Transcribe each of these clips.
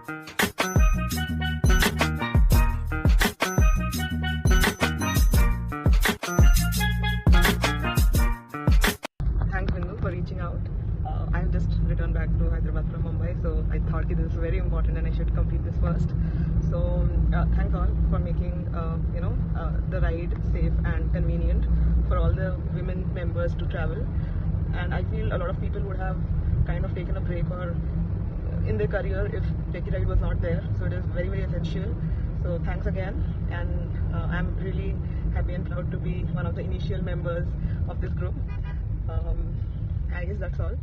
Thanks, Bindu, for reaching out. I have just returned back to Hyderabad from Mumbai, so I thought this is very important and I should complete this first. So thanks all for making the ride safe and convenient for all the women members to travel. And I feel a lot of people would have kind of taken a break or in their career if Techie Ride was not there. So it is very, very essential. So thanks again, and I'm really happy and proud to be one of the initial members of this group. I guess that's all.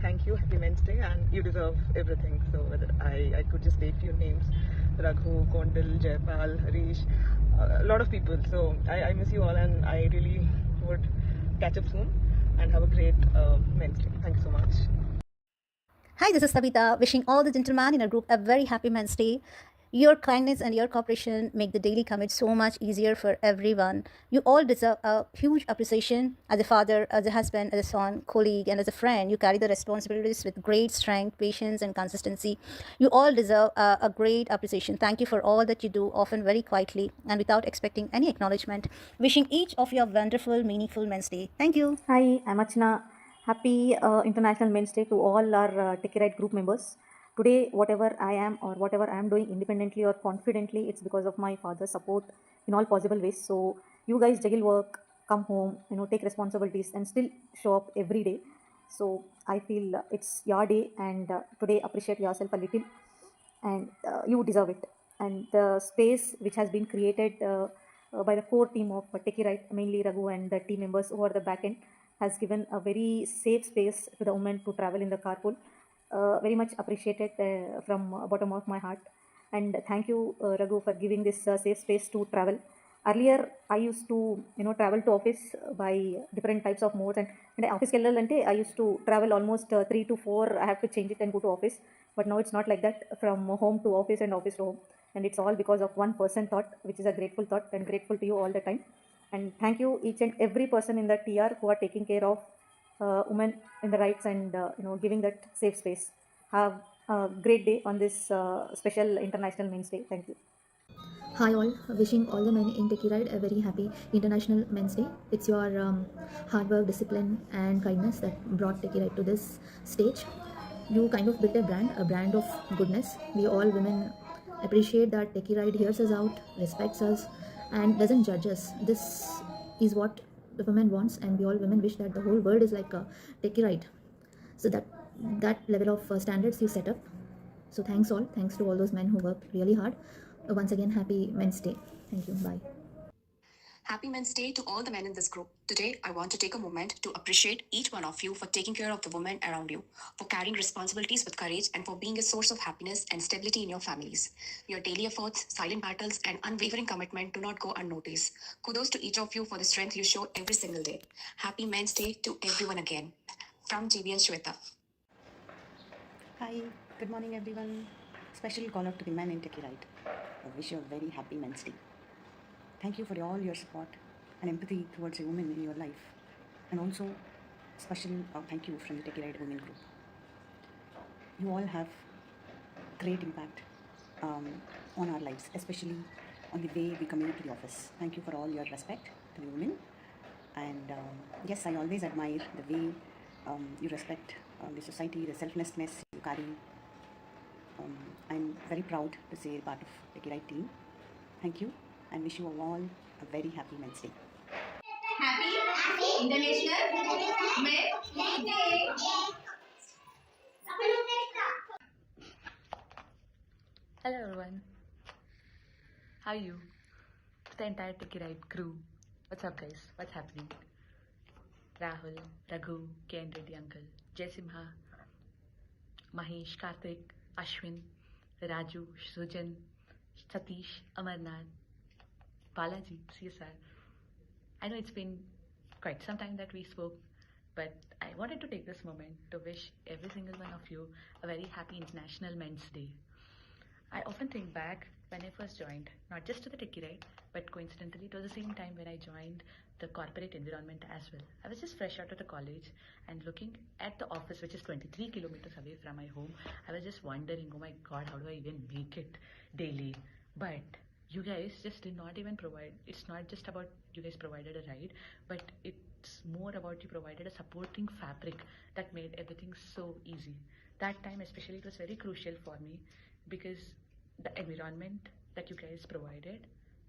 Thank you. Happy Men's Day, and you deserve everything. So whether I could just take few names: Raghu, Kondil, Jaipal, Harish, a lot of people. So I miss you all, and I really would catch up soon and have a great Men's Day. Thank you so much. Hi, this is Tabitha, wishing all the gentlemen in our group a very happy Men's Day. Your kindness and your cooperation make the daily commute so much easier for everyone. You all deserve a huge appreciation as a father, as a husband, as a son, colleague, and as a friend. You carry the responsibilities with great strength, patience, and consistency. You all deserve a great appreciation. Thank you for all that you do, often very quietly and without expecting any acknowledgement. Wishing each of you a wonderful, meaningful Men's Day. Thank you. Hi, I'm Achna. Happy International Men's Day to all our Techie Ride group members. Today, whatever I am or whatever I am doing independently or confidently, it's because of my father's support in all possible ways. So, you guys juggle work, come home, take responsibilities, and still show up every day. So, I feel it's your day, and today appreciate yourself a little, and you deserve it. And the space which has been created by the core team of Techie Ride, mainly Raghu and the team members who are the back end, has given a very safe space to the women to travel in the carpool. Very much appreciated from bottom of my heart. And thank you, Raghu, for giving this safe space to travel. Earlier, I used to travel to office by different types of modes, and office I used to travel almost 3 to 4. I have to change it and go to office, but now it's not like that. From home to office and office to home, and it's all because of one person thought, which is a grateful thought, and grateful to you all the time. And thank you each and every person in the TR who are taking care of women in the rights and giving that safe space. Have a great day on this special International Men's Day. Thank you. Hi all, wishing all the men in Techie Ride a very happy International Men's Day. It's your hard work, discipline and kindness that brought Techie Ride to this stage. You kind of built a brand of goodness. We all women appreciate that Techie Ride hears us out, respects us and doesn't judge us. This is what the women wants, and we all women wish that the whole world is like a Techie Ride. So that level of standards you set up. So thanks to all those men who worked really hard. Once again, happy Men's Day. Thank you. Bye. Happy Men's Day to all the men in this group. Today, I want to take a moment to appreciate each one of you for taking care of the women around you, for carrying responsibilities with courage, and for being a source of happiness and stability in your families. Your daily efforts, silent battles, and unwavering commitment do not go unnoticed. Kudos to each of you for the strength you show every single day. Happy Men's Day to everyone again. From GB and Shweta. Hi, good morning everyone. Special call out to the men in Techie Ride. I wish you a very happy Men's Day. Thank you for all your support and empathy towards a woman in your life. And also, special thank you from the Techie Ride Women Group. You all have great impact on our lives, especially on the way we commute to the office. Thank you for all your respect to the women. And yes, I always admire the way you respect the society, the selflessness you carry. I'm very proud to say part of the Techie Ride team. Thank you and wish you all a very happy Men's Day. Happy International Men's Day. Hello everyone. How are you? The entire Techie Ride crew. What's up guys? What's happening? Rahul, Raghu, Ken Reddy uncle, Jai Simha, Mahesh, Karthik, Ashwin, Raju, Sujan, Satish, Amarnath, Balaji, CSR. I know it's been quite some time that we spoke, but I wanted to take this moment to wish every single one of you a very happy International Men's Day. I often think back when I first joined, not just to the Techie Ride, but coincidentally it was the same time when I joined the corporate environment as well. I was just fresh out of the college and looking at the office, which is 23 kilometers away from my home. I was just wondering, oh my God, how do I even make it daily? But you guys just did not even provide, it's not just about you guys provided a ride, but it's more about you provided a supporting fabric that made everything so easy. That time especially, it was very crucial for me because the environment that you guys provided,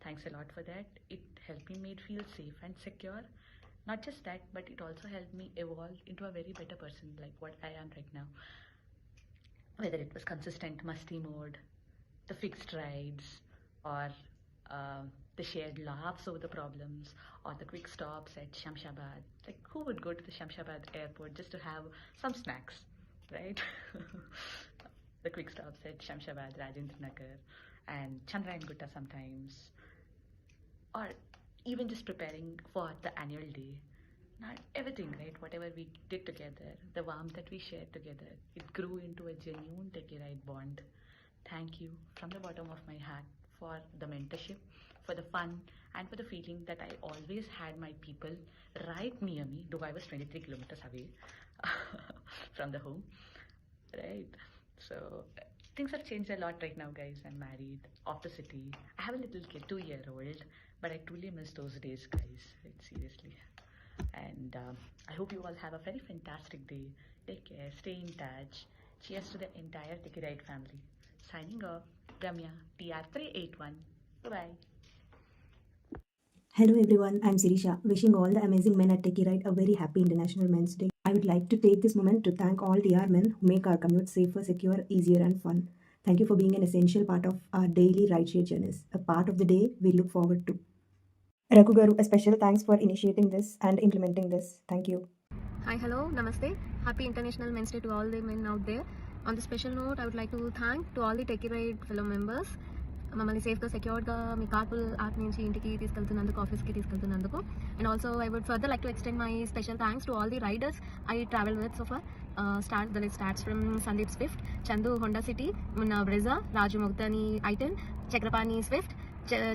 thanks a lot for that. It helped me feel safe and secure. Not just that, but it also helped me evolve into a very better person like what I am right now. Whether it was consistent musty mode, the fixed rides, or the shared laughs over the problems, or the quick stops at Shamshabad. Like, who would go to the Shamshabad airport just to have some snacks, right? The quick stops at Shamshabad, Rajendra Nagar, and Chandrayan Gutta sometimes, or even just preparing for the annual day. Not everything, right? Whatever we did together, the warmth that we shared together, it grew into a genuine Techie Ride bond. Thank you from the bottom of my heart for the mentorship, for the fun, and for the feeling that I always had my people right near me, though I was 23 kilometers away from the home, right? So things have changed a lot right now, guys. I'm married, off the city. I have a little kid, 2-year-old, but I truly miss those days, guys, right? Seriously. And I hope you all have a very fantastic day. Take care, stay in touch. Cheers to the entire Techie Ride family. Signing off, Ramya, TR381. Bye-bye. Hello everyone, I'm Sirisha, wishing all the amazing men at Techie Ride a very happy International Men's Day. I would like to take this moment to thank all TR men who make our commute safer, secure, easier and fun. Thank you for being an essential part of our daily rideshare journeys, a part of the day we look forward to. Raghu Garu, a special thanks for initiating this and implementing this. Thank you. Hi, hello, namaste. Happy International Men's Day to all the men out there. On the special note, I would like to thank to all the Techie Ride fellow members. మమ్మల్ని సేఫ్గా సెక్యూర్గా మీ కార్పుల్ art నుంచి ఇంటికి తీసుకెళ్తున్నందుకు, ఆఫీస్కి తీసుకెళ్తున్నందుకు. And also I would further like to extend my special thanks to all the riders I travel with so far. The list starts from Sandeep Swift, Chandu Honda City, Munna Brezza, Raju Mugdani I-10, Chakrapani Swift,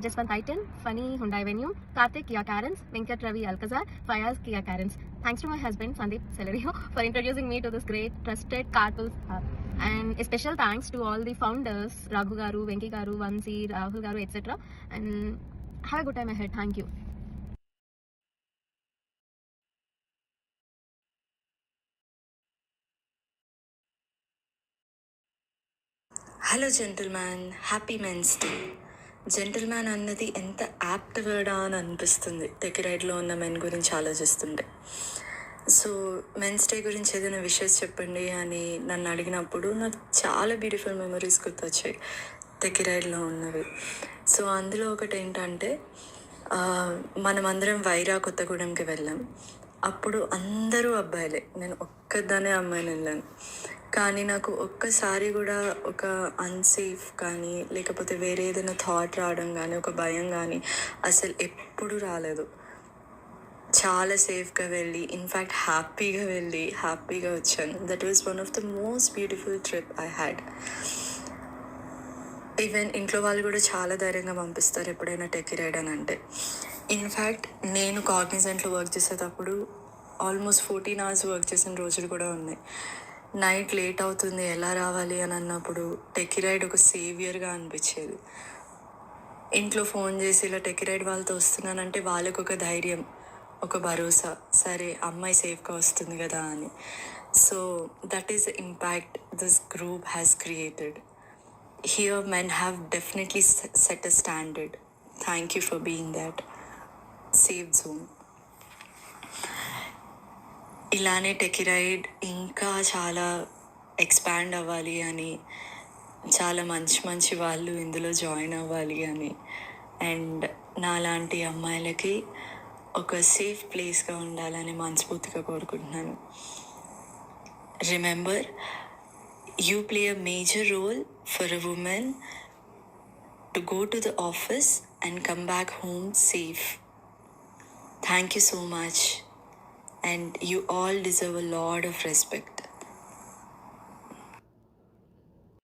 Jaswant I-10, Funny Hyundai Venue, Karthik Kia Carens, Venkat Ravi Alcazar, Fayaz Kia Carens. Thanks to my husband Sandeep Celerio for introducing me to this great trusted carpool hub. And a special thanks to all the founders, Raghu Garu, Venki Garu, Vansi, Rahul Garu, etc. And have a good time ahead. Thank you. Hello gentleman, happy men's day. Gentleman అన్నది ఎంత apt వర్డా అని అనిపిస్తుంది techie రైడ్లో ఉన్న men గురించి ఆలోచిస్తుంటే. So men's day గురించి ఏదైనా wishes చెప్పండి అని నన్ను అడిగినప్పుడు నాకు చాలా బ్యూటిఫుల్ మెమరీస్ గుర్తొచ్చాయి టెకీ రైడ్లో ఉన్నవి. సో అందులో ఒకటి ఏంటంటే, మనమందరం వైరా కొత్తగూడెంకి వెళ్ళాం. అప్పుడు అందరూ అబ్బాయిలే, నేను ఒక్కదానే అమ్మాయిని వెళ్ళాను. కానీ నాకు ఒక్కసారి కూడా ఒక అన్సేఫ్ కానీ లేకపోతే వేరే ఏదైనా థాట్ రావడం కానీ ఒక భయం కానీ అసలు ఎప్పుడు రాలేదు. చాలా సేఫ్గా వెళ్ళి, ఇన్ఫ్యాక్ట్ హ్యాపీగా వెళ్ళి హ్యాపీగా వచ్చాను. That was one of the most beautiful trip I had. Even ఇంట్లో వాళ్ళు కూడా చాలా ధైర్యంగా పంపిస్తారు ఎప్పుడైనా టెకీ రైడ్ అని అంటే. ఇన్ఫ్యాక్ట్ నేను కాగ్నిజెంట్లో వర్క్ చేసేటప్పుడు ఆల్మోస్ట్ 14 hours వర్క్ చేసిన రోజులు కూడా ఉన్నాయి. నైట్ లేట్ అవుతుంది, ఎలా రావాలి అని అన్నప్పుడు టెకీ రైడ్ ఒక సేవియర్గా అనిపించేది. ఇంట్లో ఫోన్ చేసి ఇలా టెకీ రైడ్ వాళ్ళతో వస్తున్నానంటే వాళ్ళకు ఒక ధైర్యం, ఒక భరోసా, సరే అమ్మాయి సేఫ్గా వస్తుంది కదా అని. So that is the impact this group has created. Here men have definitely set a standard. Thank you for being that safe zone. ఇలానే టెకీ రైడ్ ఇంకా చాలా ఎక్స్పాండ్ అవ్వాలి అని, చాలా మంచి వాళ్ళు ఇందులో జాయిన్ అవ్వాలి అని, అండ్ నాలాంటి అమ్మాయిలకి ఒక సేఫ్ ప్లేస్గా ఉండాలని మనస్ఫూర్తిగా కోరుకుంటున్నాను. Remember, you play a major role for a woman to go to the office and come back home safe. Thank you so much, and you all deserve a lot of respect.